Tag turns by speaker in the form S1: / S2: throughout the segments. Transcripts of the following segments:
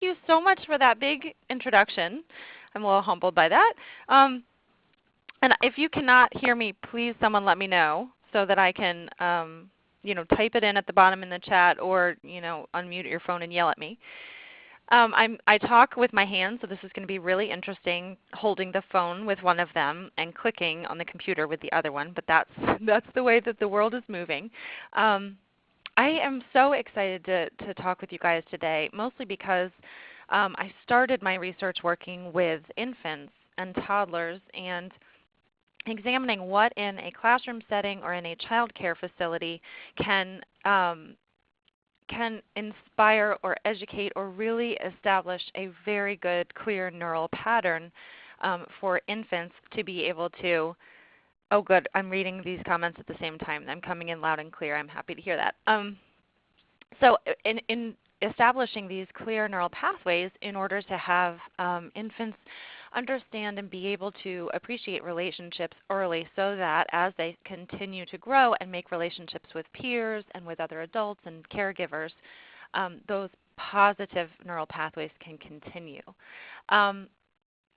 S1: you so much for that big introduction. I'm a little humbled by that. And if you cannot hear me, please someone let me know so that I can, type it in at the bottom in the chat or, unmute your phone and yell at me. I talk with my hands, so this is going to be really interesting, holding the phone with one of them and clicking on the computer with the other one. But that's the way that the world is moving. I am so excited to talk with you guys today, mostly because I started my research working with infants and toddlers and examining what in a classroom setting or in a child care facility can inspire or educate or really establish a very good, clear neural pattern for infants to be able to. Oh, good. I'm reading these comments at the same time. I'm coming in loud and clear. I'm happy to hear that. So in establishing these clear neural pathways in order to have infants understand and be able to appreciate relationships early so that as they continue to grow and make relationships with peers and with other adults and caregivers, those positive neural pathways can continue.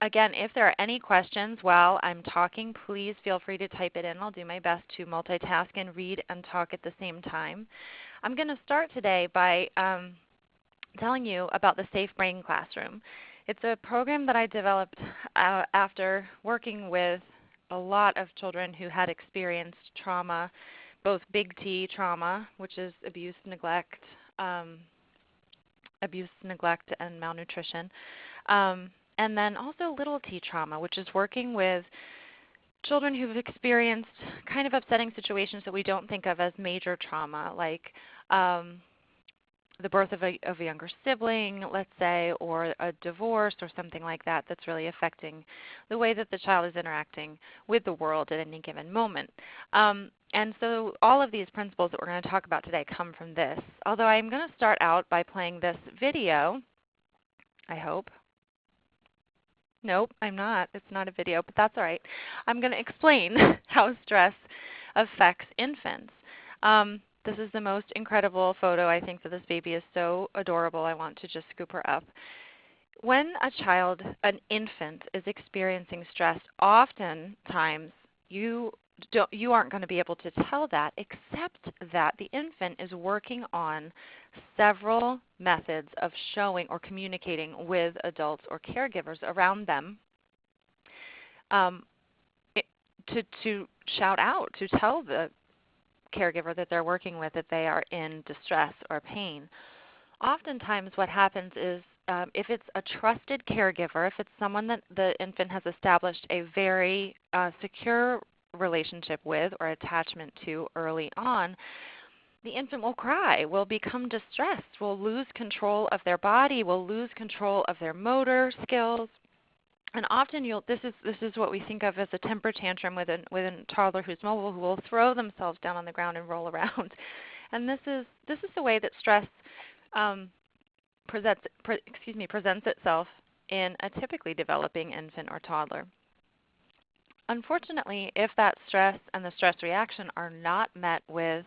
S1: Again, if there are any questions while I'm talking, please feel free to type it in. I'll do my best to multitask and read and talk at the same time. I'm going to start today by telling you about the Safe Brain Classroom. It's a program that I developed after working with a lot of children who had experienced trauma, both big T trauma, which is abuse, neglect, and malnutrition, and then also little T trauma, which is working with children who've experienced kind of upsetting situations that we don't think of as major trauma, like the birth of a younger sibling, let's say, or a divorce or something like that that's really affecting the way that the child is interacting with the world at any given moment. And so all of these principles that we're going to talk about today come from this, although I'm going to start out by playing this video, I hope. Nope, I'm not. It's not a video, but that's all right. I'm going to explain how stress affects infants. This is the most incredible photo. I think that this baby is so adorable. I want to just scoop her up. When a child, an infant, is experiencing stress, oftentimes you aren't going to be able to tell that, except that the infant is working on several methods of showing or communicating with adults or caregivers around them to shout out, to tell the caregiver that they're working with that they are in distress or pain. Oftentimes what happens is if it's a trusted caregiver, if it's someone that the infant has established a very secure relationship with or attachment to early on, the infant will cry, will become distressed, will lose control of their body, will lose control of their motor skills. And often this is what we think of as a temper tantrum with a toddler who's mobile, who will throw themselves down on the ground and roll around. And this is the way that stress presents itself in a typically developing infant or toddler. Unfortunately, if that stress and the stress reaction are not met with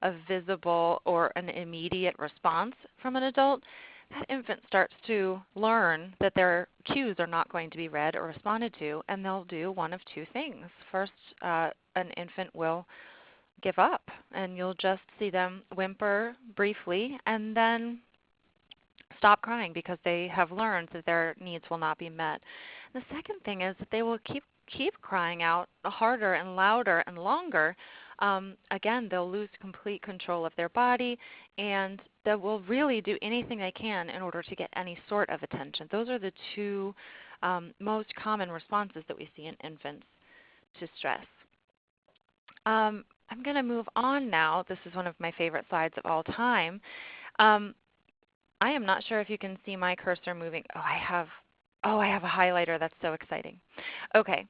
S1: a visible or an immediate response from an adult, that infant starts to learn that their cues are not going to be read or responded to, and they'll do one of two things. First, an infant will give up, and you'll just see them whimper briefly and then stop crying because they have learned that their needs will not be met. The second thing is that they will keep crying out harder and louder and longer. Again, they'll lose complete control of their body, and they will really do anything they can in order to get any sort of attention. Those are the two most common responses that we see in infants to stress. I'm going to move on now. This is one of my favorite slides of all time. I am not sure if you can see my cursor moving. I have a highlighter. That's so exciting. Okay.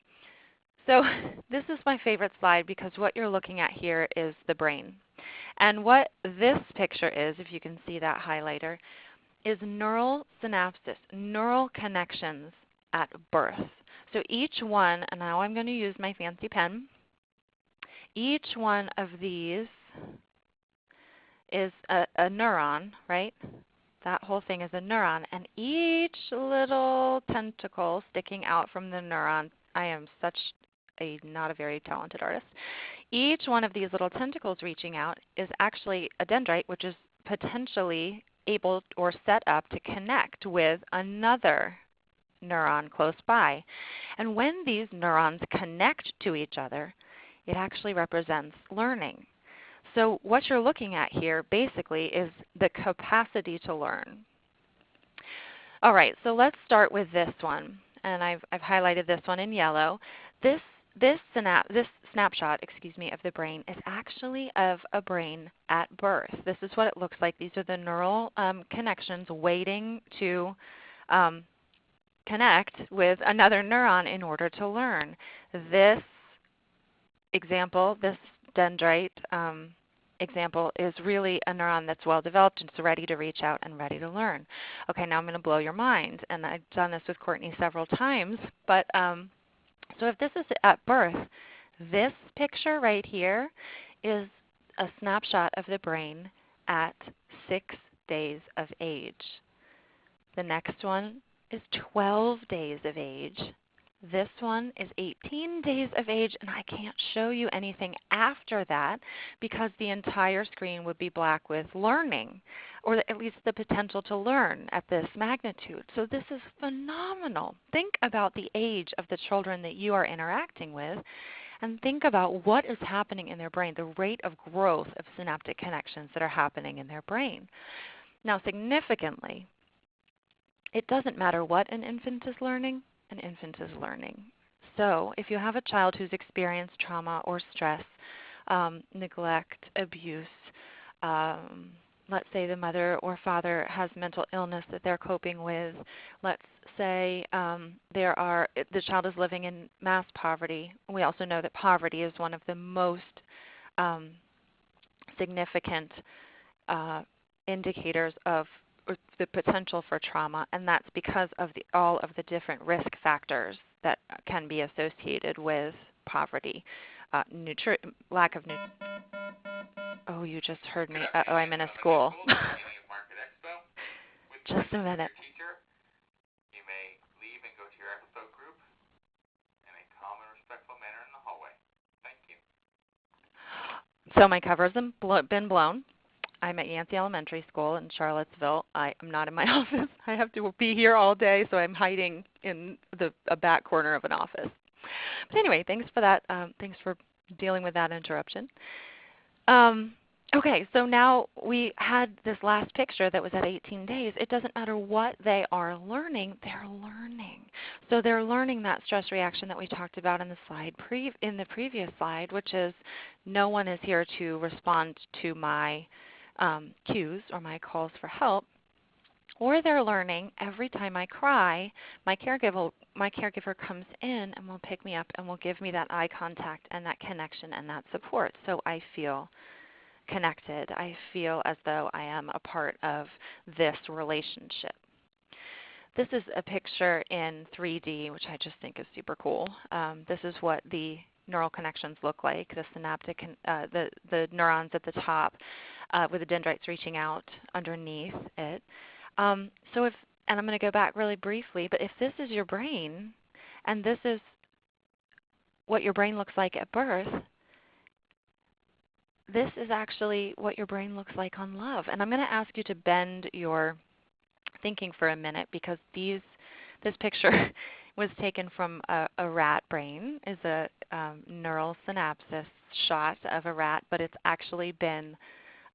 S1: So this is my favorite slide because what you're looking at here is the brain. And what this picture is, if you can see that highlighter, is neural synapses, neural connections at birth. So each one, and now I'm going to use my fancy pen, each one of these is a neuron, right? That whole thing is a neuron, and each little tentacle sticking out from the neuron, I am such not a very talented artist. Each one of these little tentacles reaching out is actually a dendrite, which is potentially able or set up to connect with another neuron close by. And when these neurons connect to each other, it actually represents learning. So what you're looking at here basically is the capacity to learn. All right, so let's start with this one. And I've highlighted this one in yellow. This snapshot, of the brain is actually of a brain at birth. This is what it looks like. These are the neural connections waiting to connect with another neuron in order to learn. This example, this dendrite example, is really a neuron that's well developed and it's ready to reach out and ready to learn. Okay, now I'm going to blow your mind, and I've done this with Courtney several times, but so if this is at birth, this picture right here is a snapshot of the brain at 6 days of age. The next one is 12 days of age. This one is 18 days of age, and I can't show you anything after that because the entire screen would be black with learning, or at least the potential to learn at this magnitude. So this is phenomenal. Think about the age of the children that you are interacting with, and think about what is happening in their brain, the rate of growth of synaptic connections that are happening in their brain. Now, significantly, it doesn't matter what an infant is learning. An infant is learning. So if you have a child who's experienced trauma or stress, neglect, abuse, let's say the mother or father has mental illness that they're coping with, let's say the child is living in mass poverty. We also know that poverty is one of the most significant indicators of the potential for trauma, and that's because of all of the different risk factors that can be associated with poverty. Lack of nutrition. Oh, you just heard me. Uh-oh, I'm in a school. Just a minute.
S2: You may leave and go to your expo group in a calm and respectful manner in the hallway. Thank you.
S1: So my cover's been blown. I'm at Yancey Elementary School in Charlottesville. I'm not in my office. I have to be here all day, so I'm hiding in a back corner of an office. But anyway, thanks for that. Thanks for dealing with that interruption. Okay, so now we had this last picture that was at 18 days. It doesn't matter what they are learning, they're learning. So they're learning that stress reaction that we talked about in the previous slide, which is no one is here to respond to my cues or my calls for help, or they're learning every time I cry, my caregiver comes in and will pick me up and will give me that eye contact and that connection and that support. So I feel connected. I feel as though I am a part of this relationship. This is a picture in 3D, which I just think is super cool. This is what the neural connections look like, the synaptic, the neurons at the top with the dendrites reaching out underneath it. And I'm going to go back really briefly, but if this is your brain and this is what your brain looks like at birth, this is actually what your brain looks like on love. And I'm going to ask you to bend your thinking for a minute because this picture was taken from a rat brain, is a neural synapses shot of a rat, but it's actually been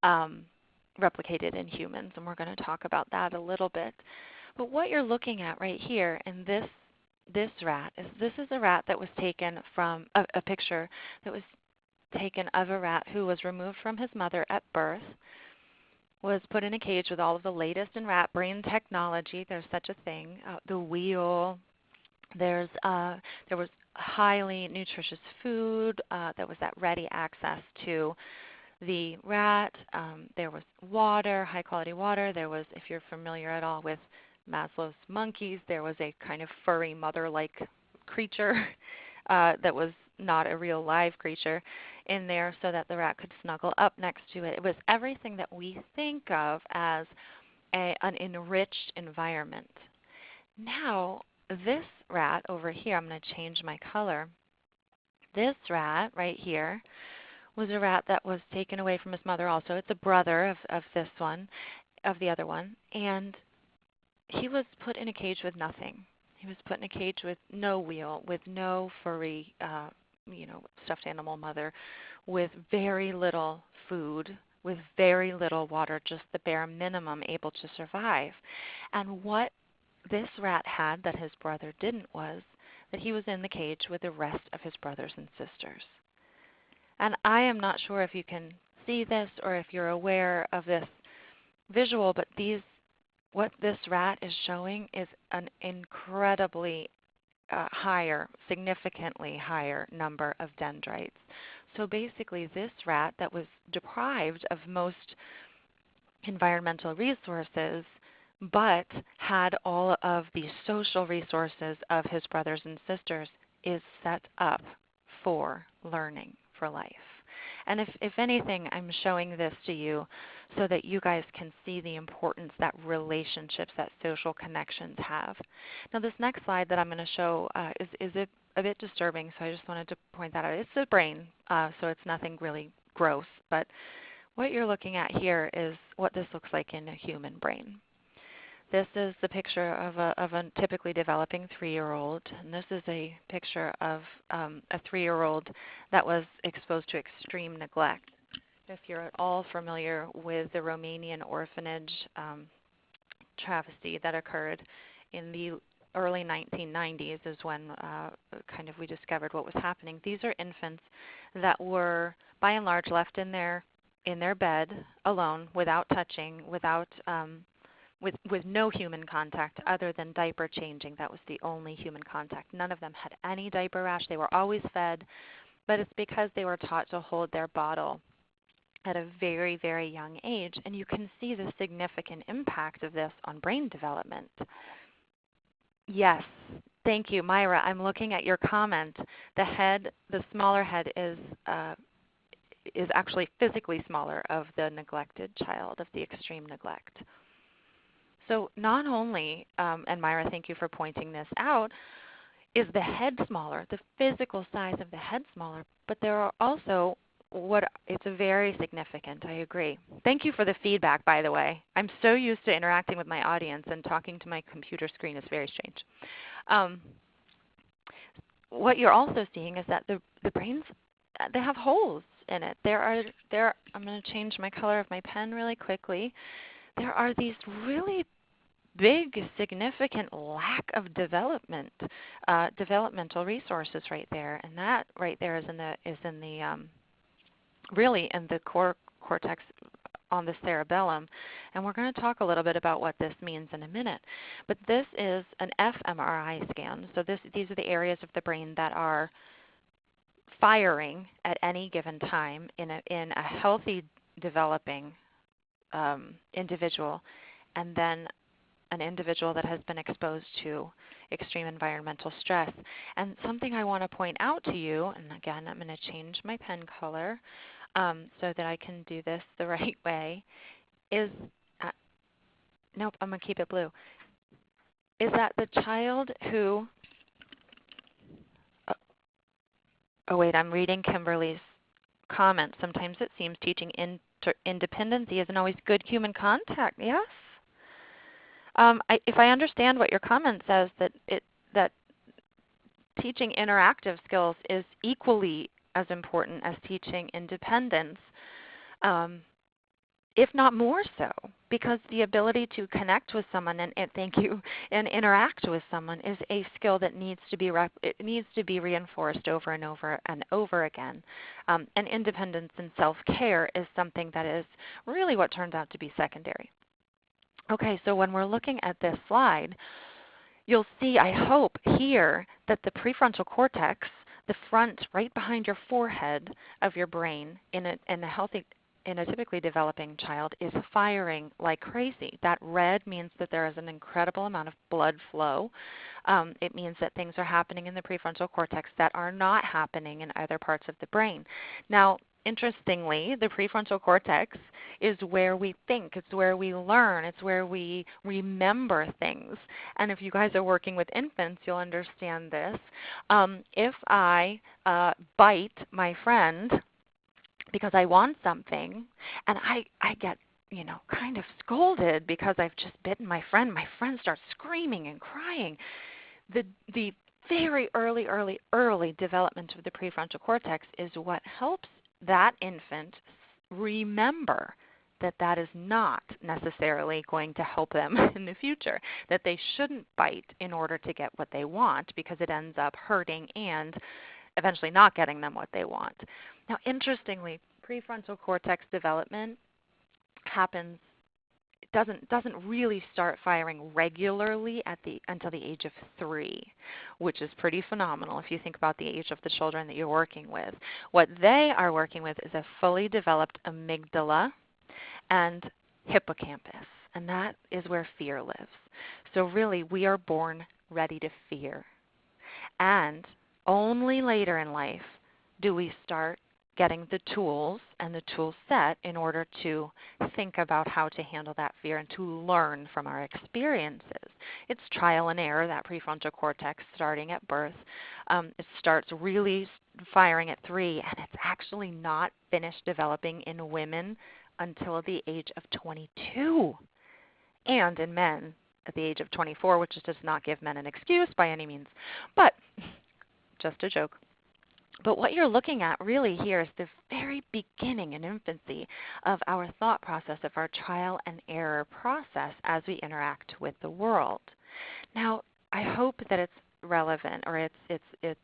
S1: replicated in humans, and we're going to talk about that a little bit. But what you're looking at right here in this rat is a rat that was taken from a picture that was taken of a rat who was removed from his mother at birth, was put in a cage with all of the latest in rat brain technology. There's such a thing, the wheel. There was highly nutritious food that was at ready access to the rat. There was water, high quality water. There was, if you're familiar at all with Maslow's monkeys, there was a kind of furry mother-like creature that was not a real live creature in there so that the rat could snuggle up next to it. It was everything that we think of as an enriched environment. Now, this rat over here, I'm going to change my color. This rat right here was a rat that was taken away from his mother also. It's a brother of this one, of the other one. And he was put in a cage with nothing. He was put in a cage with no wheel, with no furry, stuffed animal mother, with very little food, with very little water, just the bare minimum able to survive. And what this rat had that his brother didn't was that he was in the cage with the rest of his brothers and sisters. And I am not sure if you can see this or if you're aware of this visual, but what this rat is showing is an incredibly significantly higher number of dendrites. So basically this rat that was deprived of most environmental resources but had all of the social resources of his brothers and sisters is set up for learning for life. And if anything, I'm showing this to you so that you guys can see the importance that relationships, that social connections have. Now this next slide that I'm going to show is a bit disturbing, so I just wanted to point that out. It's the brain, so it's nothing really gross, but what you're looking at here is what this looks like in a human brain. This is the picture of a typically developing 3-year-old, and this is a picture of a 3-year-old that was exposed to extreme neglect. If you're at all familiar with the Romanian orphanage travesty that occurred in the early 1990s is when we discovered what was happening. These are infants that were by and large left in their bed alone, without touching, with no human contact other than diaper changing. That was the only human contact. None of them had any diaper rash. They were always fed, but it's because they were taught to hold their bottle at a very, very young age. And you can see the significant impact of this on brain development. Yes, thank you, Myra. I'm looking at your comment. The smaller head is actually physically smaller of the neglected child, of the extreme neglect. So not only, and Myra, thank you for pointing this out, is the head smaller, the physical size of the head smaller, but there are also it's very significant, I agree. Thank you for the feedback, by the way. I'm so used to interacting with my audience, and talking to my computer screen is very strange. What you're also seeing is that the brains, they have holes in it. I'm going to change my color of my pen really quickly. There are these really big, significant lack of developmental resources right there, and that right there is really in the cortex on the cerebellum, and we're going to talk a little bit about what this means in a minute. But this is an fMRI scan, so these are the areas of the brain that are firing at any given time in a healthy developing individual, and then an individual that has been exposed to extreme environmental stress. And something I want to point out to you, and again I'm going to change my pen color so that I can do this the right way, is, nope, I'm going to keep it blue, is that the child who, oh wait, I'm reading Kimberly's comment. Sometimes it seems teaching independency isn't always good human contact. Yes. If I understand what your comment says, that teaching interactive skills is equally as important as teaching independence, if not more so, because the ability to connect with someone and thank you, and interact with someone is a skill that needs to be reinforced over and over and over again. And independence and self-care is something that is really what turns out to be secondary. Okay, so when we're looking at this slide, you'll see, I hope, here that the prefrontal cortex, the front right behind your forehead of your brain in a typically developing child, is firing like crazy. That red means that there is an incredible amount of blood flow. It means that things are happening in the prefrontal cortex that are not happening in other parts of the brain. Now, interestingly, the prefrontal cortex is where we think, it's where we learn, it's where we remember things. And if you guys are working with infants, you'll understand this. If I bite my friend because I want something, and I get kind of scolded because I've just bitten my friend starts screaming and crying. The very early development of the prefrontal cortex is what helps that infant remember that that is not necessarily going to help them in the future, that they shouldn't bite in order to get what they want because it ends up hurting and eventually not getting them what they want. Now, interestingly, prefrontal cortex development happens doesn't really start firing regularly until the age of 3, which is pretty phenomenal if you think about the age of the children that you're working with. What they are working with is a fully developed amygdala and hippocampus, and that is where fear lives. So really, we are born ready to fear. And only later in life do we start getting the tools and the tool set in order to think about how to handle that fear and to learn from our experiences. It's trial and error, that prefrontal cortex, starting at birth. It starts really firing at 3, and it's actually not finished developing in women until the age of 22, and in men at the age of 24, which does not give men an excuse by any means, but just a joke. But what you're looking at really here is the very beginning and infancy of our thought process, of our trial and error process as we interact with the world. Now, I hope that it's relevant, or it's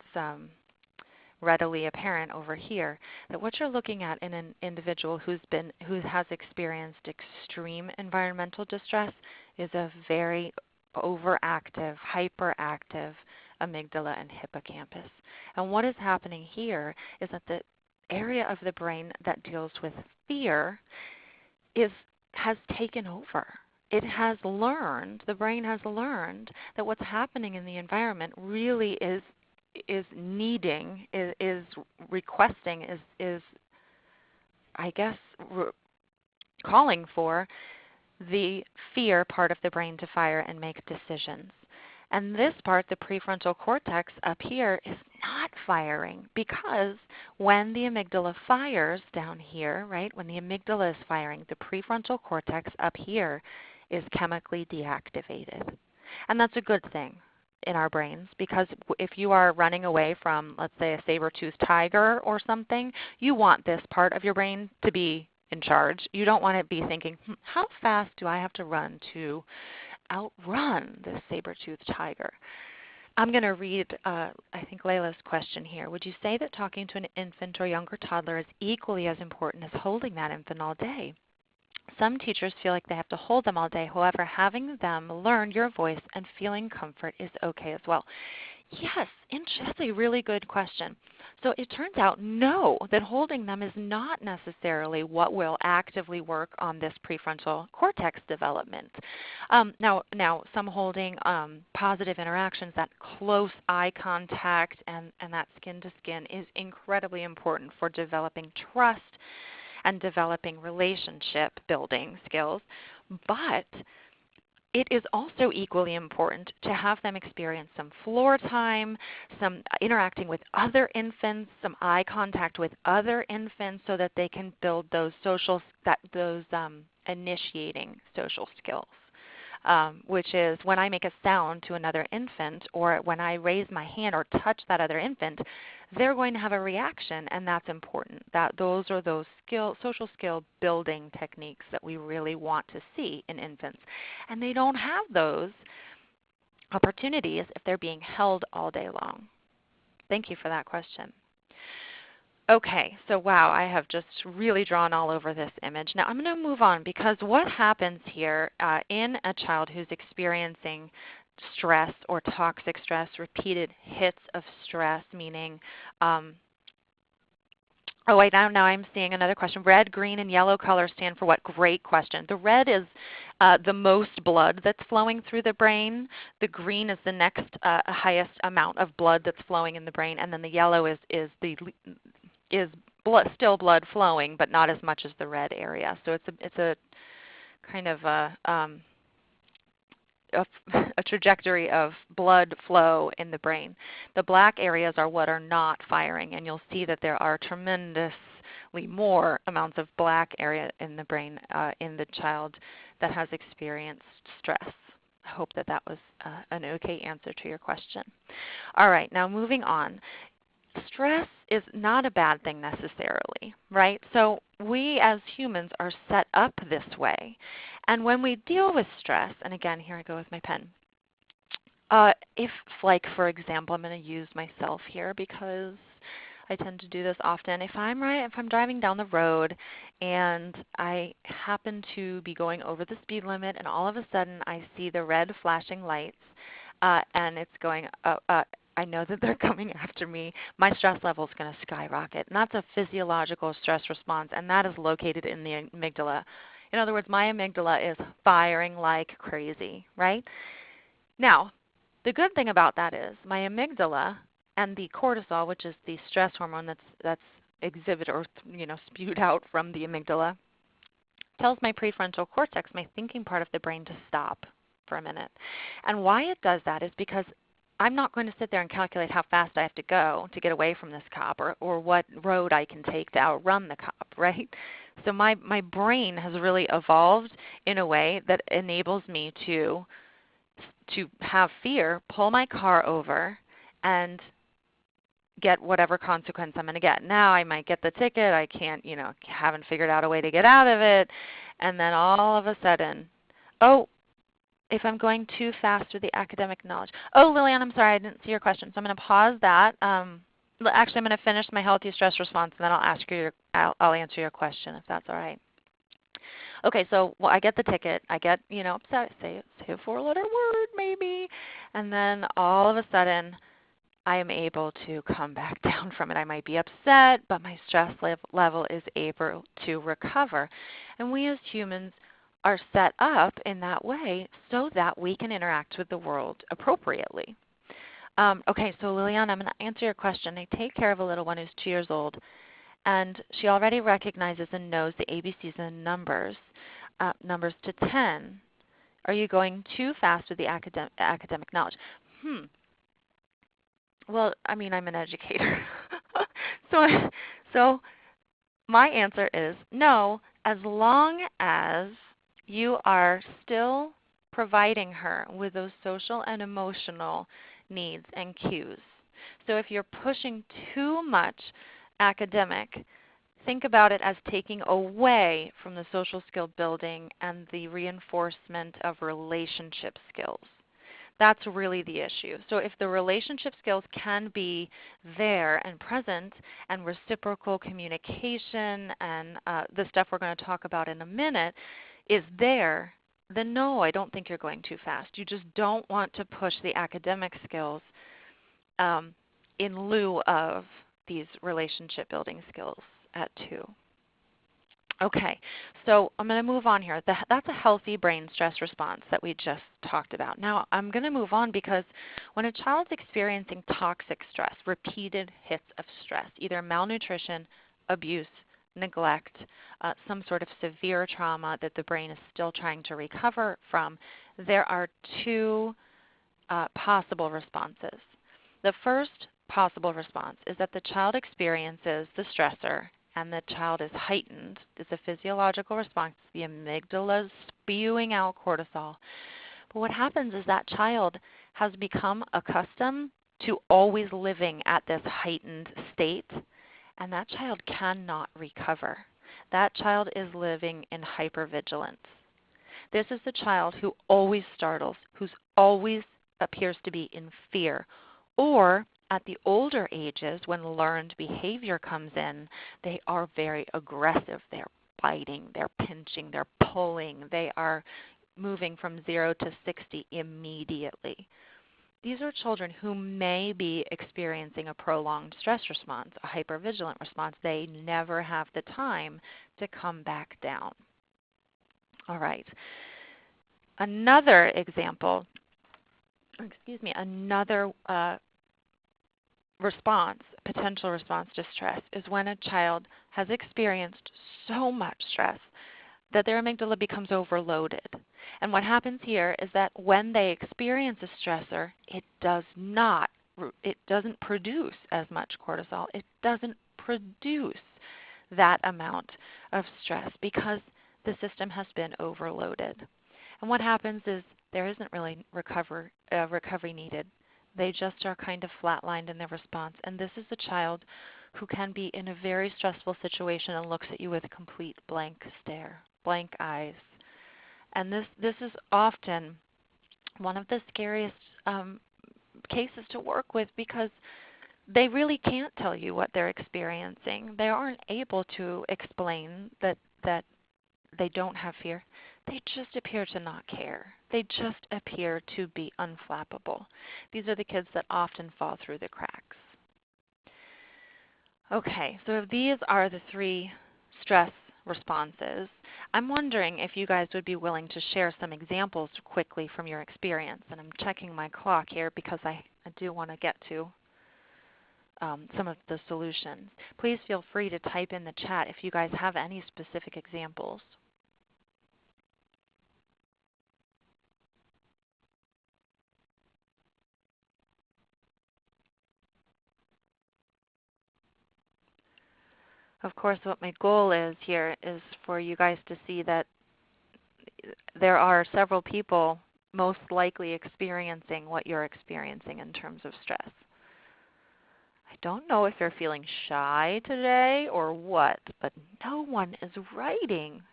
S1: readily apparent over here, that what you're looking at in an individual who has experienced extreme environmental distress is a very overactive, hyperactive amygdala and hippocampus. And what is happening here is that the area of the brain that deals with fear has taken over. It has learned, the brain has learned that what's happening in the environment really is needing, is requesting, is I guess calling for the fear part of the brain to fire and make decisions. And this part, the prefrontal cortex up here, is not firing, because when the amygdala fires down here, right, when the amygdala is firing, the prefrontal cortex up here is chemically deactivated. And that's a good thing in our brains, because if you are running away from, let's say, a saber-toothed tiger or something, you want this part of your brain to be in charge. You don't want to be thinking, how fast do I have to run to outrun this saber-toothed tiger? I'm going to read, I think, Layla's question here. Would you say that talking to an infant or younger toddler is equally as important as holding that infant all day? Some teachers feel like they have to hold them all day. However, having them learn your voice and feeling comfort is okay as well. Yes, that's a really good question. So it turns out, no, that holding them is not necessarily what will actively work on this prefrontal cortex development. Now, some holding, positive interactions, that close eye contact and that skin-to-skin is incredibly important for developing trust and developing relationship building skills. But it is also equally important to have them experience some floor time, some interacting with other infants, some eye contact with other infants, so that they can build those initiating social skills. Which is when I make a sound to another infant, or when I raise my hand or touch that other infant, they're going to have a reaction, and that's important. Those are those social skill building techniques that we really want to see in infants. And they don't have those opportunities if they're being held all day long. Thank you for that question. Okay, so wow, I have just really drawn all over this image. Now I'm going to move on, because what happens here in a child who's experiencing stress or toxic stress, repeated hits of stress, meaning, now I'm seeing another question. Red, green, and yellow colors stand for what? Great question. The red is the most blood that's flowing through the brain. The green is the next highest amount of blood that's flowing in the brain, and then the yellow is still blood flowing, but not as much as the red area. So it's a kind of a trajectory of blood flow in the brain. The black areas are what are not firing, and you'll see that there are tremendously more amounts of black area in the brain in the child that has experienced stress. I hope that that was an okay answer to your question. All right, now moving on. Stress is not a bad thing necessarily, right? So we as humans are set up this way. And when we deal with stress, and again, here I go with my pen. If, like, for example, I'm going to use myself here because I tend to do this often. If I'm driving down the road and I happen to be going over the speed limit and all of a sudden I see the red flashing lights and it's going I know that they're coming after me, my stress level is going to skyrocket. And that's a physiological stress response, and that is located in the amygdala. In other words, my amygdala is firing like crazy, right? Now, the good thing about that is my amygdala and the cortisol, which is the stress hormone that's exhibited or spewed out from the amygdala, tells my prefrontal cortex, my thinking part of the brain, to stop for a minute. And why it does that is because I'm not going to sit there and calculate how fast I have to go to get away from this cop or what road I can take to outrun the cop, right? So my brain has really evolved in a way that enables me to have fear, pull my car over, and get whatever consequence I'm going to get. Now I might get the ticket. I can't, haven't figured out a way to get out of it. And then all of a sudden, if I'm going too fast with the academic knowledge. Oh, Lillian, I'm sorry, I didn't see your question. So I'm going to pause that. Actually, I'm going to finish my healthy stress response, and then I'll answer your question if that's all right. Okay, so I get the ticket. I get, upset. Say a four-letter word maybe, and then all of a sudden I am able to come back down from it. I might be upset, but my stress level is able to recover. And we as humans are set up in that way so that we can interact with the world appropriately. Okay, so Liliana, I'm going to answer your question. I take care of a little one who's 2 years old, and she already recognizes and knows the ABCs and numbers to 10. Are you going too fast with the academic knowledge? Well, I'm an educator. So my answer is no, as long as you are still providing her with those social and emotional needs and cues. So if you're pushing too much academic, think about it as taking away from the social skill building and the reinforcement of relationship skills. That's really the issue. So if the relationship skills can be there and present, and reciprocal communication and the stuff we're going to talk about in a minute is there, then no, I don't think you're going too fast. You just don't want to push the academic skills in lieu of these relationship building skills at 2. Okay, so I'm going to move on here. That's a healthy brain stress response that we just talked about. Now I'm going to move on because when a child's experiencing toxic stress, repeated hits of stress, either malnutrition, abuse, neglect, some sort of severe trauma that the brain is still trying to recover from, there are 2 possible responses. The first possible response is that the child experiences the stressor and the child is heightened. It's a physiological response. The amygdala is spewing out cortisol. But what happens is that child has become accustomed to always living at this heightened state, and that child cannot recover. That child is living in hypervigilance. This is the child who always startles, who always appears to be in fear, or at the older ages, when learned behavior comes in, they are very aggressive. They're biting, they're pinching, they're pulling. They are moving from 0 to 60 immediately. These are children who may be experiencing a prolonged stress response, a hypervigilant response. They never have the time to come back down. All right. Another example, another response, potential response to stress, is when a child has experienced so much stress that their amygdala becomes overloaded. And what happens here is that when they experience a stressor, it doesn't produce as much cortisol. It doesn't produce that amount of stress because the system has been overloaded. And what happens is there isn't really recovery needed. They just are kind of flatlined in their response. And this is a child who can be in a very stressful situation and looks at you with a complete blank stare, blank eyes. And this is often one of the scariest cases to work with because they really can't tell you what they're experiencing. They aren't able to explain that they don't have fear. They just appear to not care. They just appear to be unflappable. These are the kids that often fall through the cracks. Okay, so these are the 3 stress responses. I'm wondering if you guys would be willing to share some examples quickly from your experience. And I'm checking my clock here because I do want to get to some of the solutions. Please feel free to type in the chat if you guys have any specific examples. Of course, what my goal is here is for you guys to see that there are several people most likely experiencing what you're experiencing in terms of stress. I don't know if you're feeling shy today or what, but no one is writing.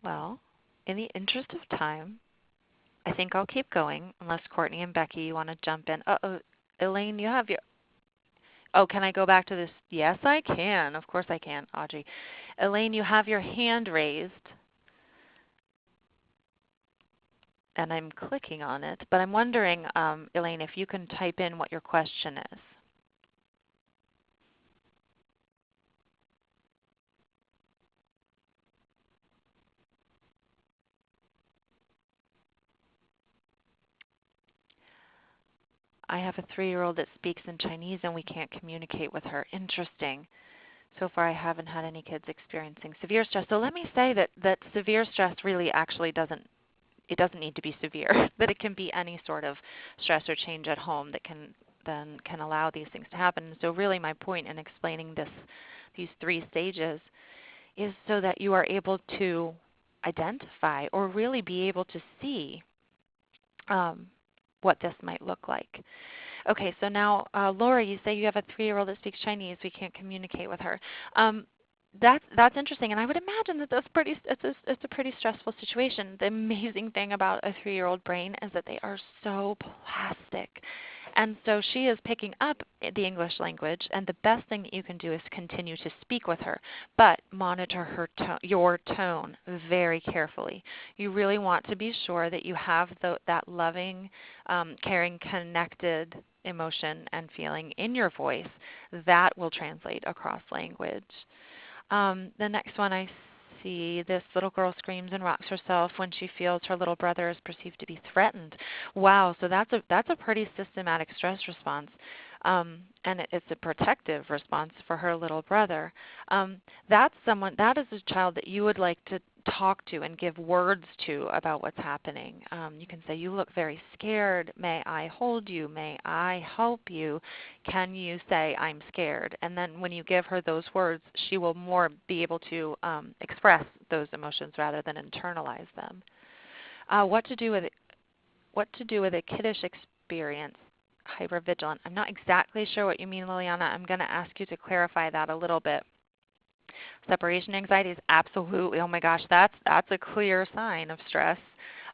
S1: Well, in the interest of time, I think I'll keep going unless Courtney and Becky, you want to jump in. Uh-oh, Elaine, you have your... Oh, can I go back to this? Yes, I can. Of course I can, Audrey. Elaine, you have your hand raised. And I'm clicking on it. But I'm wondering, Elaine, if you can type in what your question is. I have a 3-year-old that speaks in Chinese and we can't communicate with her. Interesting. So far I haven't had any kids experiencing severe stress. So let me say that severe stress really actually doesn't need to be severe, that it can be any sort of stress or change at home that can allow these things to happen. So really my point in explaining these 3 stages is so that you are able to identify or really be able to see what this might look like. Okay, so now Laura, you say you have a 3-year-old that speaks Chinese. We can't communicate with her. That's interesting, and I would imagine that it's a pretty stressful situation. The amazing thing about a 3-year-old brain is that they are so plastic. And so she is picking up the English language, and the best thing that you can do is continue to speak with her, but monitor your tone very carefully. You really want to be sure that you have that loving, caring, connected emotion and feeling in your voice that will translate across language. The next one I see, this little girl screams and rocks herself when she feels her little brother is perceived to be threatened. Wow, so that's a pretty systematic stress response, and it's a protective response for her little brother. That is a child that you would like to talk to and give words to about what's happening. You can say, "You look very scared. May I hold you? May I help you? Can you say I'm scared?" And then when you give her those words, she will more be able to express those emotions rather than internalize them. What to do with a kiddish experience? Hypervigilant. I'm not exactly sure what you mean, Liliana. I'm going to ask you to clarify that a little bit. Separation anxiety is absolutely, oh my gosh, that's a clear sign of stress.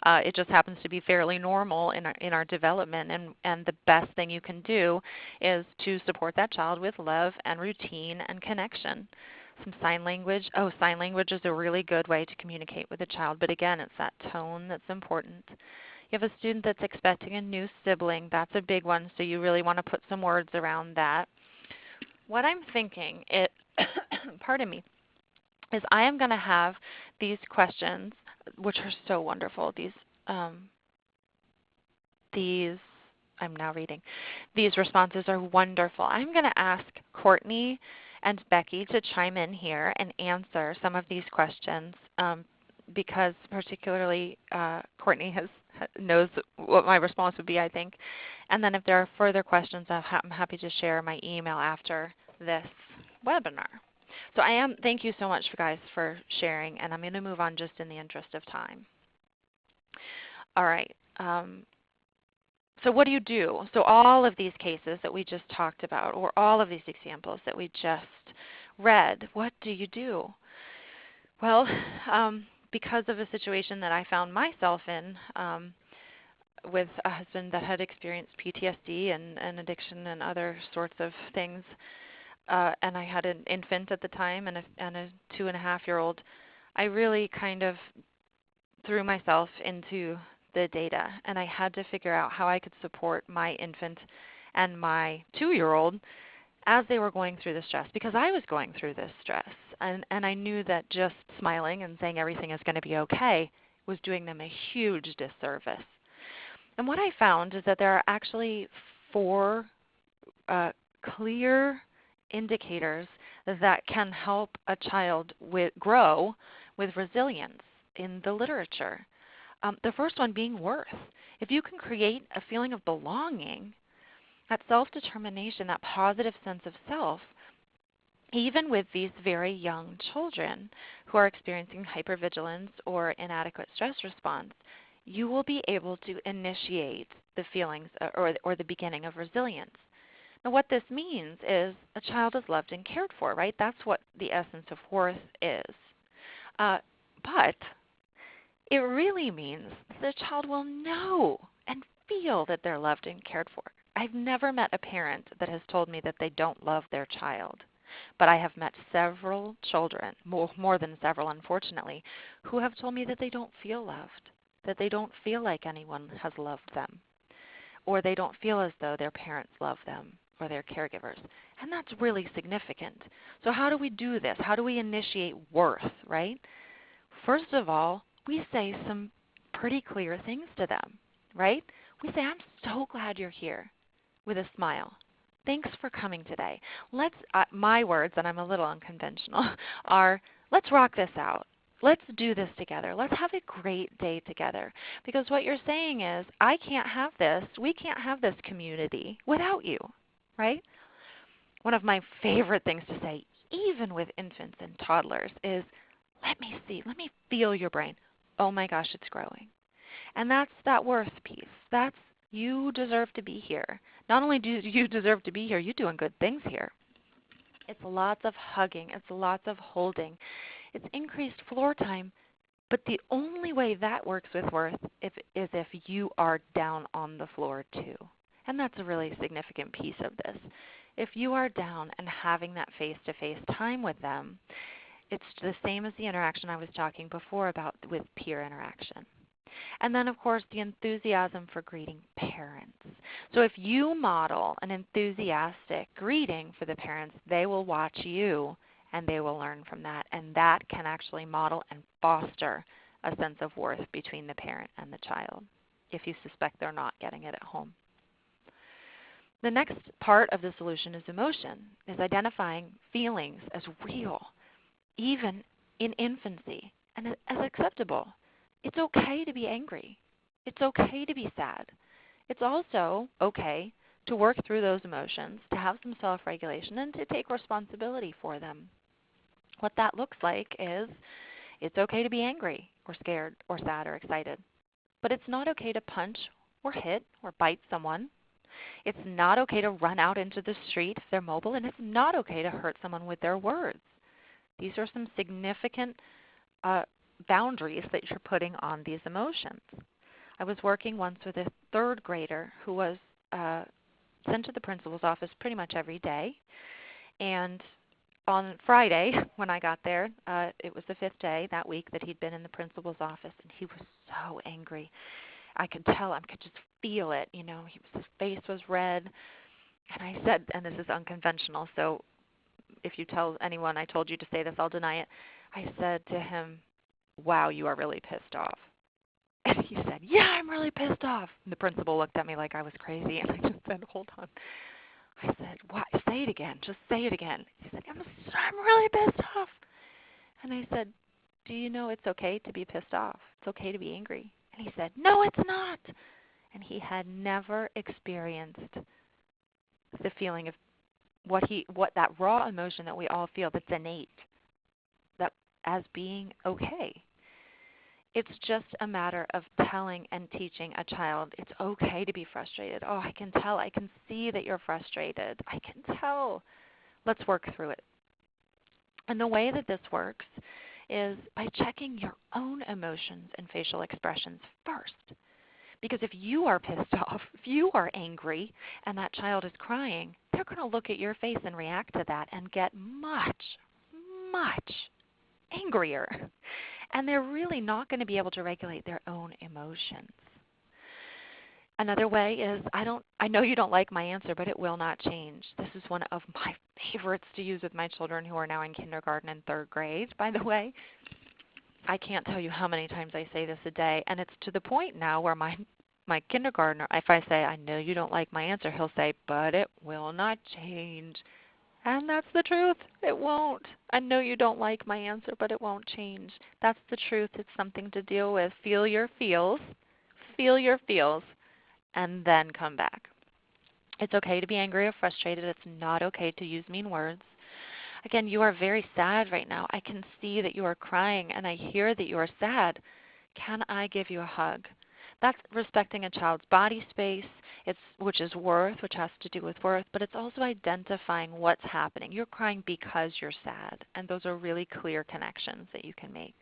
S1: It just happens to be fairly normal in our development, and the best thing you can do is to support that child with love and routine and connection. Some sign language. Oh, sign language is a really good way to communicate with a child, but again, it's that tone that's important. You have a student that's expecting a new sibling. That's a big one, so you really want to put some words around that. What I'm thinking is, pardon me, is I am going to have these questions which are so wonderful. These I'm now reading. These responses are wonderful. I'm going to ask Courtney and Becky to chime in here and answer some of these questions because particularly Courtney knows what my response would be, I think. And then if there are further questions, I'm happy to share my email after this webinar. So thank you so much, guys, for sharing, and I'm going to move on just in the interest of time. All right. So what do you do? So all of these cases that we just talked about, or all of these examples that we just read, what do you do? Well, because of a situation that I found myself in with a husband that had experienced PTSD and addiction and other sorts of things, and I had an infant at the time and a 2.5-year-old, I really kind of threw myself into the data, and I had to figure out how I could support my infant and my 2-year-old as they were going through the stress, because I was going through this stress, and I knew that just smiling and saying everything is going to be okay was doing them a huge disservice. And what I found is that there are actually 4 clear indicators that can help a child grow with resilience in the literature. The first one being worth. If you can create a feeling of belonging, that self-determination, that positive sense of self, even with these very young children who are experiencing hypervigilance or inadequate stress response, you will be able to initiate the feelings or the beginning of resilience. Now what this means is a child is loved and cared for, right? That's what the essence of worth is. But it really means the child will know and feel that they're loved and cared for. I've never met a parent that has told me that they don't love their child. But I have met several children, more than several unfortunately, who have told me that they don't feel loved, that they don't feel like anyone has loved them, or they don't feel as though their parents love them or their caregivers. And that's really significant. So how do we do this? How do we initiate worth, right? First of all, we say some pretty clear things to them, right? We say, I'm so glad you're here, with a smile. Thanks for coming today. My words, and I'm a little unconventional, are let's rock this out. Let's do this together. Let's have a great day together. Because what you're saying is, I can't have this, we can't have this community without you, right? One of my favorite things to say, even with infants and toddlers, is let me see, let me feel your brain. Oh my gosh, it's growing. And that's that worth piece. That's you deserve to be here. Not only do you deserve to be here, you're doing good things here. It's lots of hugging. It's lots of holding. It's increased floor time. But the only way that works with worth is if you are down on the floor too. And that's a really significant piece of this. If you are down and having that face-to-face time with them, it's the same as the interaction I was talking before about with peer interaction. And then, of course, the enthusiasm for greeting parents. So if you model an enthusiastic greeting for the parents, they will watch you and they will learn from that. And that can actually model and foster a sense of worth between the parent and the child if you suspect they're not getting it at home. The next part of the solution is emotion, is identifying feelings as real, even in infancy, and as acceptable. It's okay to be angry. It's okay to be sad. It's also okay to work through those emotions, to have some self-regulation, and to take responsibility for them. What that looks like is it's okay to be angry or scared or sad or excited. But it's not okay to punch or hit or bite someone. It's not okay to run out into the street if they're mobile, and it's not okay to hurt someone with their words. These are some significant boundaries that you're putting on these emotions. I was working once with a 3rd grader who was sent to the principal's office pretty much every day. And on Friday, when I got there, it was the 5th day that week that he'd been in the principal's office, and he was so angry. I could tell, I could just feel it. You know, his face was red. And I said, and this is unconventional, so if you tell anyone I told you to say this, I'll deny it. I said to him, wow, you are really pissed off. And he said, yeah, I'm really pissed off. And the principal looked at me like I was crazy, and I just said, hold on. I said, what? Say it again. Just say it again. He said, I'm really pissed off. And I said, do you know it's okay to be pissed off? It's okay to be angry. And he said, no, it's not. And he had never experienced the feeling of what that raw emotion that we all feel that's innate, that as being okay. It's just a matter of telling and teaching a child it's okay to be frustrated. Oh, I can tell. I can see that you're frustrated. I can tell. Let's work through it. And the way that this works is by checking your own emotions and facial expressions first. Because if you are pissed off, if you are angry, and that child is crying, they're going to look at your face and react to that and get much, much angrier. And they're really not going to be able to regulate their own emotions. Another way is, I know you don't like my answer, but it will not change. This is one of my favorites to use with my children who are now in kindergarten and third grade, by the way. I can't tell you how many times I say this a day, and it's to the point now where my kindergartner, if I say, I know you don't like my answer, he'll say, but it will not change. And that's the truth. It won't. I know you don't like my answer, but it won't change. That's the truth. It's something to deal with. Feel your feels, and then come back. It's okay to be angry or frustrated. It's not okay to use mean words. Again, you are very sad right now. I can see that you are crying, and I hear that you are sad. Can I give you a hug? That's respecting a child's body space, which is worth, which has to do with worth, but it's also identifying what's happening. You're crying because you're sad, and those are really clear connections that you can make.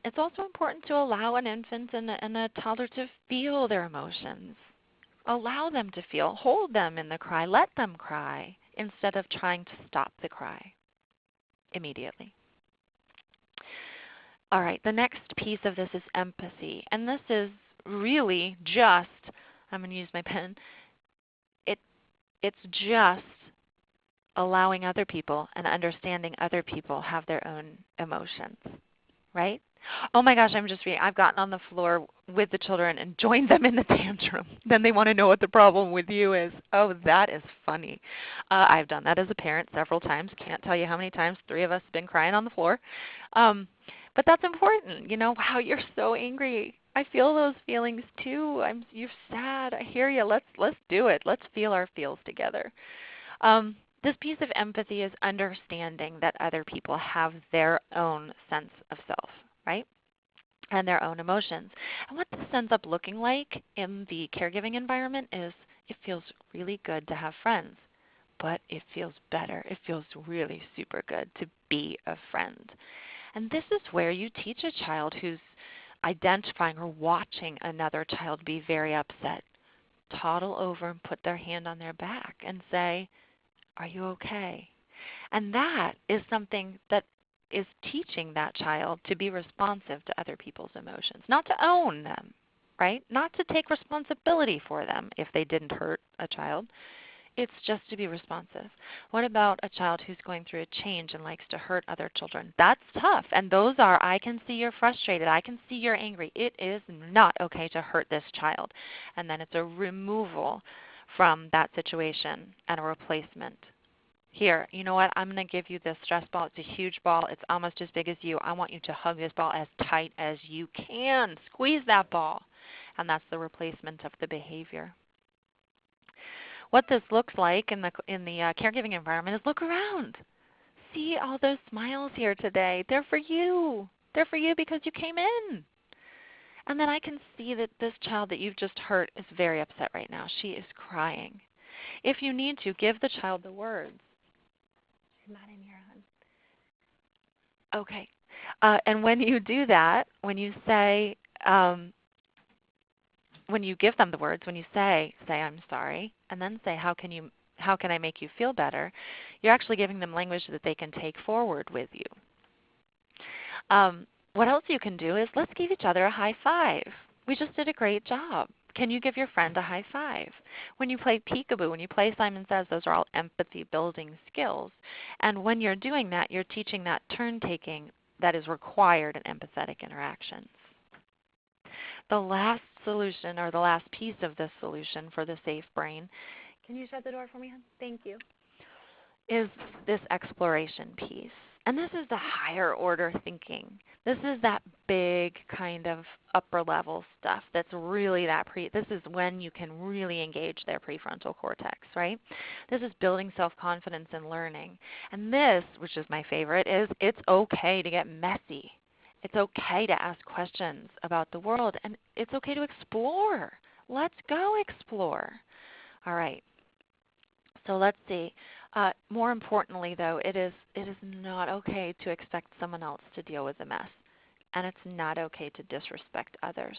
S1: It's also important to allow an infant and a toddler to feel their emotions. Allow them to feel. Hold them in the cry. Let them cry instead of trying to stop the cry immediately. All right, the next piece of this is empathy. And this is really just, I'm going to use my pen, it's just allowing other people and understanding other people have their own emotions, right? Oh my gosh, I've gotten on the floor with the children and joined them in the tantrum. Then they want to know what the problem with you is. Oh, that is funny. I've done that as a parent several times. Can't tell you how many times 3 of us have been crying on the floor. But that's important. Wow, you're so angry. I feel those feelings too. You're sad. I hear you. Let's do it. Let's feel our feels together. This piece of empathy is understanding that other people have their own sense of self, right? And their own emotions. And what this ends up looking like in the caregiving environment is it feels really good to have friends, but it feels better. It feels really super good to be a friend. And this is where you teach a child who's identifying or watching another child be very upset. Toddle over and put their hand on their back and say, are you okay? And that is something that is teaching that child to be responsive to other people's emotions, not to own them, right? Not to take responsibility for them if they didn't hurt a child. It's just to be responsive. What about a child who's going through a change and likes to hurt other children? That's tough. And those are, I can see you're frustrated. I can see you're angry. It is not okay to hurt this child. And then it's a removal from that situation and a replacement. Here, you know what? I'm going to give you this stress ball. It's a huge ball. It's almost as big as you. I want you to hug this ball as tight as you can. Squeeze that ball. And that's the replacement of the behavior. What this looks like in the caregiving environment is look around. See all those smiles here today. They're for you. They're for you because you came in. And then I can see that this child that you've just hurt is very upset right now. She is crying. If you need to, give the child the words. She's not in here, hon. Okay. And when you do that, when you say, when you give them the words, when you say I'm sorry, and then say how can I make you feel better, you're actually giving them language that they can take forward with you. What else you can do is let's give each other a high five. We just did a great job. Can you give your friend a high five? When you play peekaboo, when you play Simon Says, those are all empathy building skills. And when you're doing that, you're teaching that turn taking that is required in empathetic interactions. The last solution, or the last piece of this solution for the safe brain, can you shut the door for me, hon? Thank you, is this exploration piece. And this is the higher order thinking. This is that big kind of upper level stuff that's really this is when you can really engage their prefrontal cortex, right? This is building self-confidence and learning. And this, which is my favorite, is it's okay to get messy. It's okay to ask questions about the world, and it's okay to explore. Let's go explore. All right. So let's see. More importantly, though, it is not okay to expect someone else to deal with the mess, and it's not okay to disrespect others.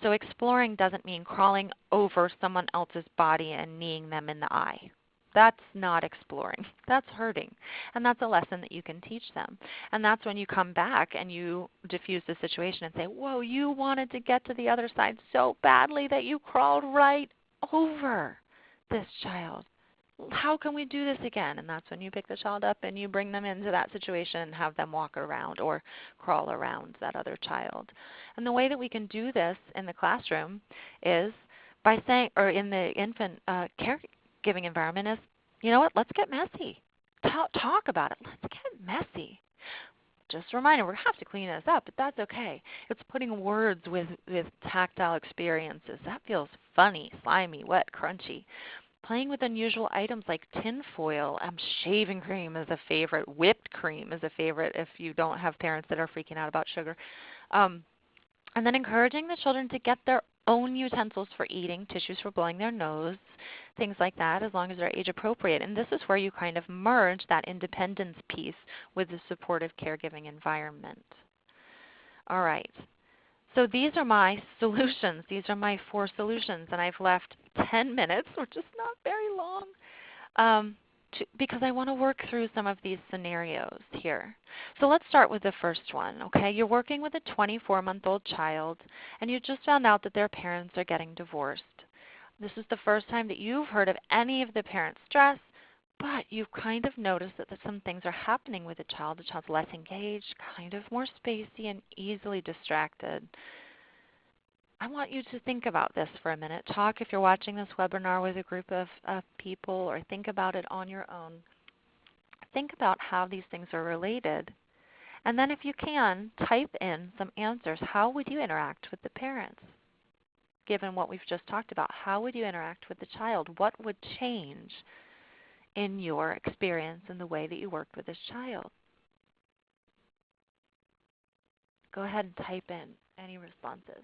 S1: So exploring doesn't mean crawling over someone else's body and kneeing them in the eye. That's not exploring. That's hurting, and that's a lesson that you can teach them. And that's when you come back and you diffuse the situation and say, whoa, you wanted to get to the other side so badly that you crawled right over this child. How can we do this again? And that's when you pick the child up and you bring them into that situation and have them walk around or crawl around that other child. And the way that we can do this in the classroom is by saying, or in the infant caregiving environment is, you know what, let's get messy. Talk about it. Let's get messy. Just a reminder, we're going to have to clean this up, but that's okay. It's putting words with tactile experiences. That feels funny, slimy, wet, crunchy. Playing with unusual items like tin foil, shaving cream is a favorite, whipped cream is a favorite if you don't have parents that are freaking out about sugar. And then encouraging the children to get their own utensils for eating, tissues for blowing their nose, things like that, as long as they're age appropriate. And this is where you kind of merge that independence piece with the supportive caregiving environment. All right. So these are my solutions. These are my 4 solutions, and I've left 10 minutes, which is not very long, because I want to work through some of these scenarios here. So let's start with the first one, okay? You're working with a 24-month-old child, and you just found out that their parents are getting divorced. This is the first time that you've heard of any of the parents' stress, but you've kind of noticed that some things are happening with the child. The child's less engaged, kind of more spacey, and easily distracted. I want you to think about this for a minute. Talk, if you're watching this webinar with a group of people, or think about it on your own. Think about how these things are related. And then if you can, type in some answers. How would you interact with the parents? Given what we've just talked about, how would you interact with the child? What would change in your experience in the way that you worked with this child? Go ahead and type in any responses.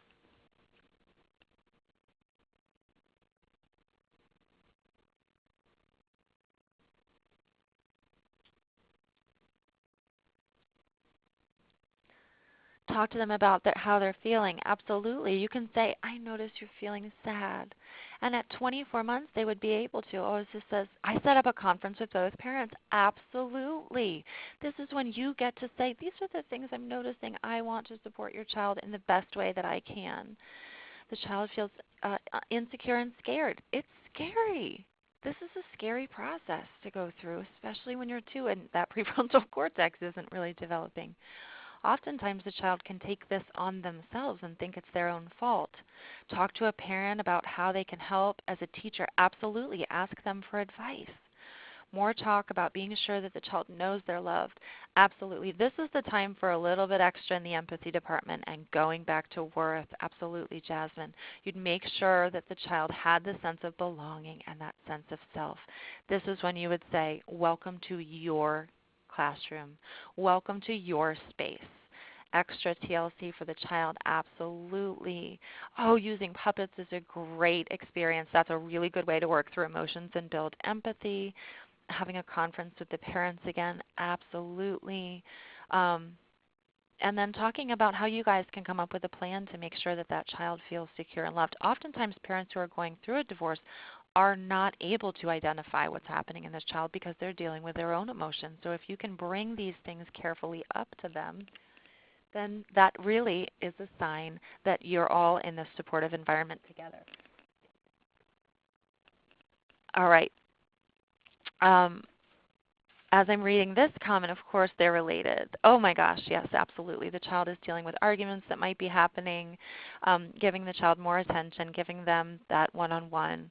S1: Talk to them about how they're feeling. Absolutely. You can say, I notice you're feeling sad. And at 24 months, they would be able to. Oh, it just says, I set up a conference with both parents. Absolutely. This is when you get to say, these are the things I'm noticing. I want to support your child in the best way that I can. The child feels insecure and scared. It's scary. This is a scary process to go through, especially when you're 2 and that prefrontal cortex isn't really developing. Oftentimes the child can take this on themselves and think it's their own fault. Talk to a parent about how they can help. As a teacher, absolutely ask them for advice. More talk about being sure that the child knows they're loved. Absolutely. This is the time for a little bit extra in the empathy department and going back to worth. Absolutely, Jasmine. You'd make sure that the child had the sense of belonging and that sense of self. This is when you would say, welcome to your classroom. Welcome to your space. Extra TLC for the child, absolutely. Oh, using puppets is a great experience. That's a really good way to work through emotions and build empathy. Having a conference with the parents again, absolutely. And then talking about how you guys can come up with a plan to make sure that that child feels secure and loved. Oftentimes parents who are going through a divorce are not able to identify what's happening in this child because they're dealing with their own emotions. So if you can bring these things carefully up to them, then that really is a sign that you're all in this supportive environment together. All right. as I'm reading this comment, of course, they're related. Oh my gosh, yes, absolutely. The child is dealing with arguments that might be happening, giving the child more attention, giving them that one-on-one,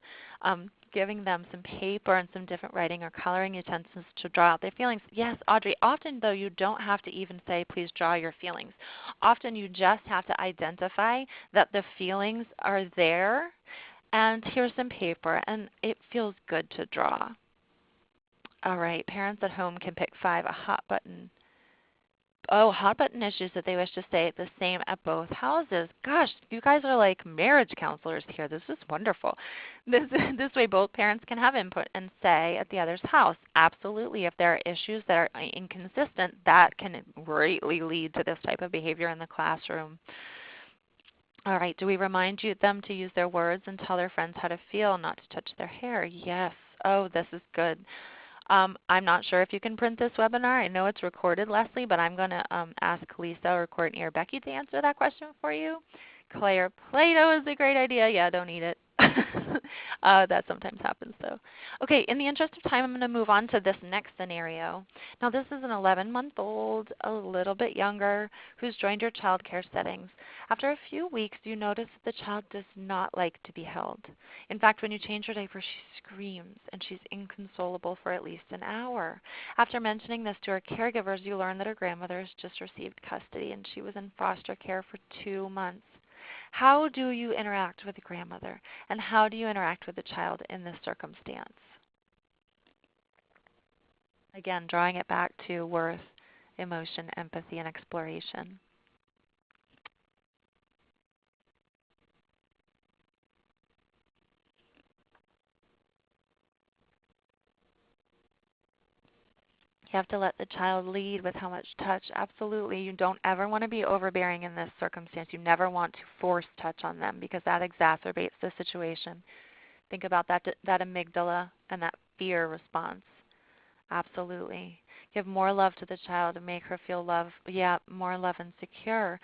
S1: giving them some paper and some different writing or coloring utensils to draw out their feelings. Yes, Audrey, often though you don't have to even say, please draw your feelings. Often you just have to identify that the feelings are there, and here's some paper, and it feels good to draw. All right, parents at home can pick 5 hot button issues that they wish to say the same at both houses. Gosh, you guys are like marriage counselors here. This is wonderful. This way both parents can have input and say at the other's house. Absolutely, if there are issues that are inconsistent, that can greatly lead to this type of behavior in the classroom. All right, do we remind them to use their words and tell their friends how to feel, not to touch their hair? Yes. Oh, this is good. I'm not sure if you can print this webinar. I know it's recorded, Leslie, but I'm going to ask Lisa or Courtney or Becky to answer that question for you. Clay or Play-Doh is a great idea. Yeah, don't eat it. That sometimes happens, though. Okay, in the interest of time, I'm going to move on to this next scenario. Now, this is an 11-month-old, a little bit younger, who's joined your child care settings. After a few weeks, you notice that the child does not like to be held. In fact, when you change her diaper, she screams, and she's inconsolable for at least an hour. After mentioning this to her caregivers, you learn that her grandmother has just received custody, and she was in foster care for 2 months. How do you interact with the grandmother, and how do you interact with the child in this circumstance? Again, drawing it back to worth, emotion, empathy, and exploration. You have to let the child lead with how much touch. Absolutely. You don't ever want to be overbearing in this circumstance. You never want to force touch on them because that exacerbates the situation. Think about that amygdala and that fear response. Absolutely. Give more love to the child and make her feel more love and secure.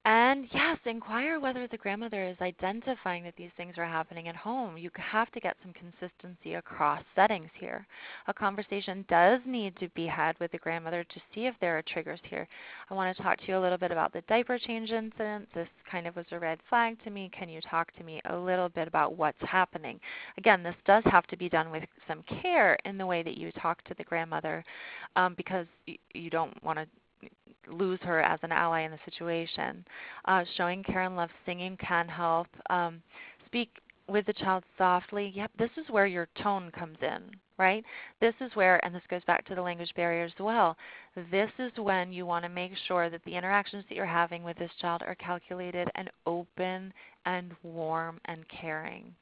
S1: And yes, inquire whether the grandmother is identifying that these things are happening at home. You have to get some consistency across settings here. A conversation does need to be had with the grandmother to see if there are triggers here. I want to talk to you a little bit about the diaper change incident. This kind of was a red flag to me. Can you talk to me a little bit about what's happening? Again, this does have to be done with some care in the way that you talk to the grandmother because you don't want to lose her as an ally in the situation. Showing care and love, singing can help. Speak with the child softly. Yep, this is where your tone comes in, right? This is where, and this goes back to the language barrier as well, this is when you want to make sure that the interactions that you're having with this child are calculated and open and warm and caring.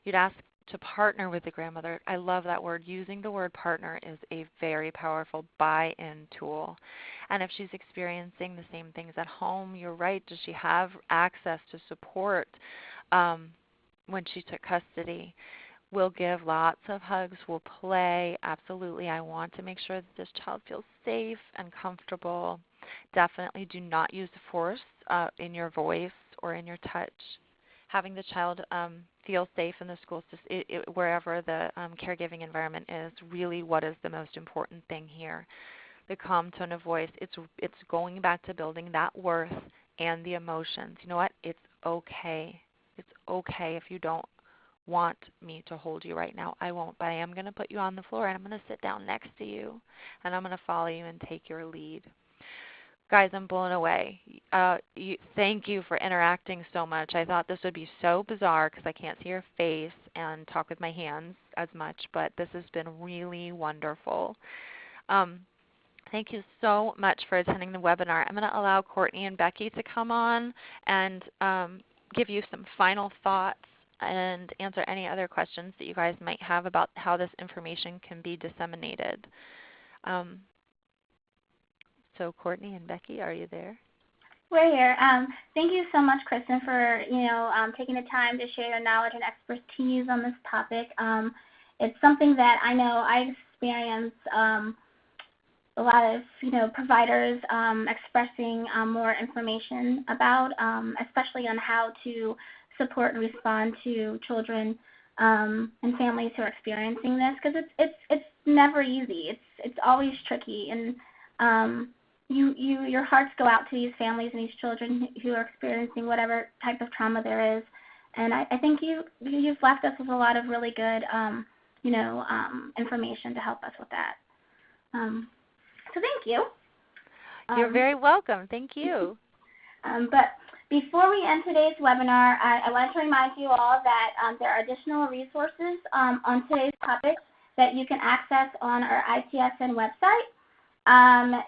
S1: You'd ask to partner with the grandmother. I love that word. Using the word partner is a very powerful buy-in tool. And if she's experiencing the same things at home, you're right, does she have access to support when she took custody? We'll give lots of hugs. We'll play. Absolutely. I want to make sure that this child feels safe and comfortable. Definitely do not use force in your voice or in your touch. Having the child feel safe in the school system, wherever the caregiving environment is, really what is the most important thing here. The calm tone of voice, it's going back to building that worth and the emotions. You know what? It's okay. It's okay if you don't want me to hold you right now. I won't, but I am going to put you on the floor and I'm going to sit down next to you and I'm going to follow you and take your lead. Guys, I'm blown away. Thank you for interacting so much. I thought this would be so bizarre because I can't see your face and talk with my hands as much, but this has been really wonderful. Thank you so much for attending the webinar. I'm going to allow Courtney and Becky to come on and give you some final thoughts and answer any other questions that you guys might have about how this information can be disseminated. So Courtney and Becky, are you there?
S3: We're here. Thank you so much, Kristen, for taking the time to share your knowledge and expertise on this topic. It's something that I know I experience a lot of providers expressing more information about, especially on how to support and respond to children and families who are experiencing this, because it's never easy. It's always tricky, and your hearts go out to these families and these children who are experiencing whatever type of trauma there is. And I think you've left us with a lot of really good information to help us with that. So thank you.
S1: You're very welcome. Thank you.
S3: But before we end today's webinar, I want to remind you all that there are additional resources on today's topics that you can access on our ITSN website.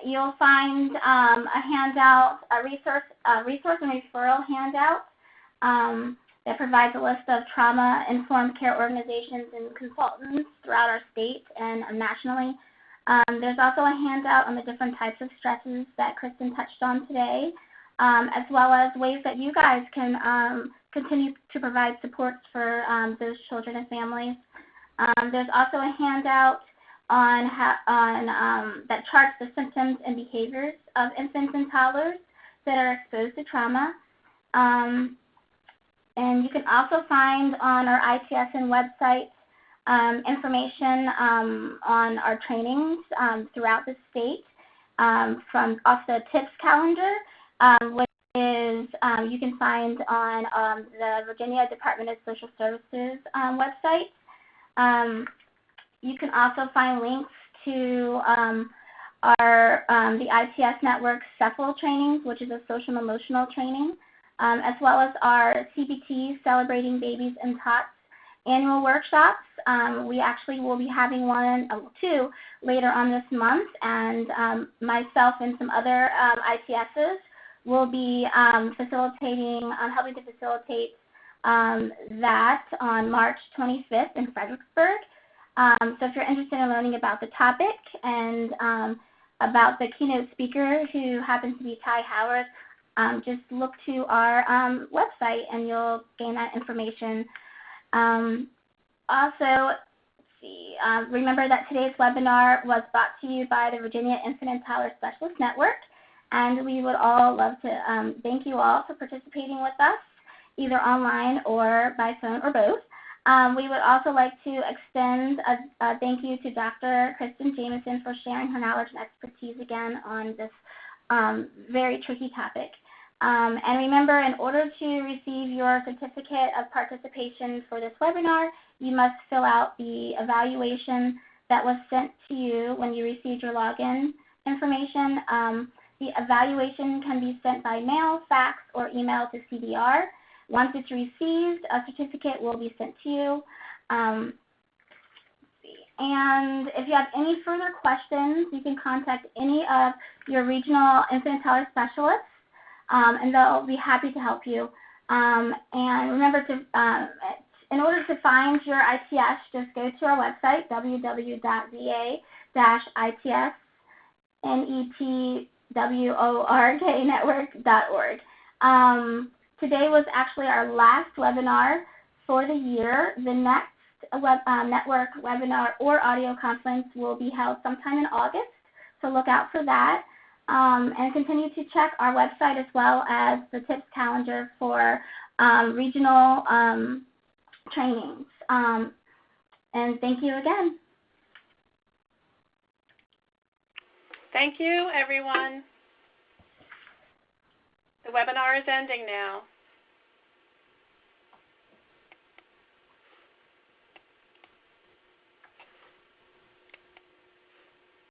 S3: You'll find a handout, a resource and referral handout that provides a list of trauma-informed care organizations and consultants throughout our state and nationally. There's also a handout on the different types of stresses that Kristen touched on today, as well as ways that you guys can continue to provide supports for those children and families. There's also a handout on that charts the symptoms and behaviors of infants and toddlers that are exposed to trauma. And you can also find on our ITSN website information on our trainings throughout the state, from also a tips calendar, which is you can find on the Virginia Department of Social Services website. You can also find links to the ITS Network CEPHL trainings, which is a social and emotional training, as well as our CBT Celebrating Babies and Tots annual workshops. We actually will be having two later on this month, and myself and some other ITSs will be helping to facilitate that on March 25th in Fredericksburg. So if you're interested in learning about the topic and about the keynote speaker, who happens to be Ty Howard, just look to our website and you'll gain that information. Also, remember that today's webinar was brought to you by the Virginia Infant and Toddler Specialist Network, and we would all love to thank you all for participating with us, either online or by phone or both. We would also like to extend a thank you to Dr. Kristen Jameson for sharing her knowledge and expertise again on this very tricky topic. And remember, in order to receive your certificate of participation for this webinar, you must fill out the evaluation that was sent to you when you received your login information. The evaluation can be sent by mail, fax, or email to CDR. Once it's received, a certificate will be sent to you. And if you have any further questions, you can contact any of your regional infant and toddler specialists, and they'll be happy to help you. And remember, in order to find your ITS, just go to our website, www.va-itsnetwork.org. Today was actually our last webinar for the year. The next network webinar or audio conference will be held sometime in August, so look out for that. And continue to check our website as well as the tips calendar for regional trainings. And thank you again.
S4: Thank you, everyone. The webinar is ending now.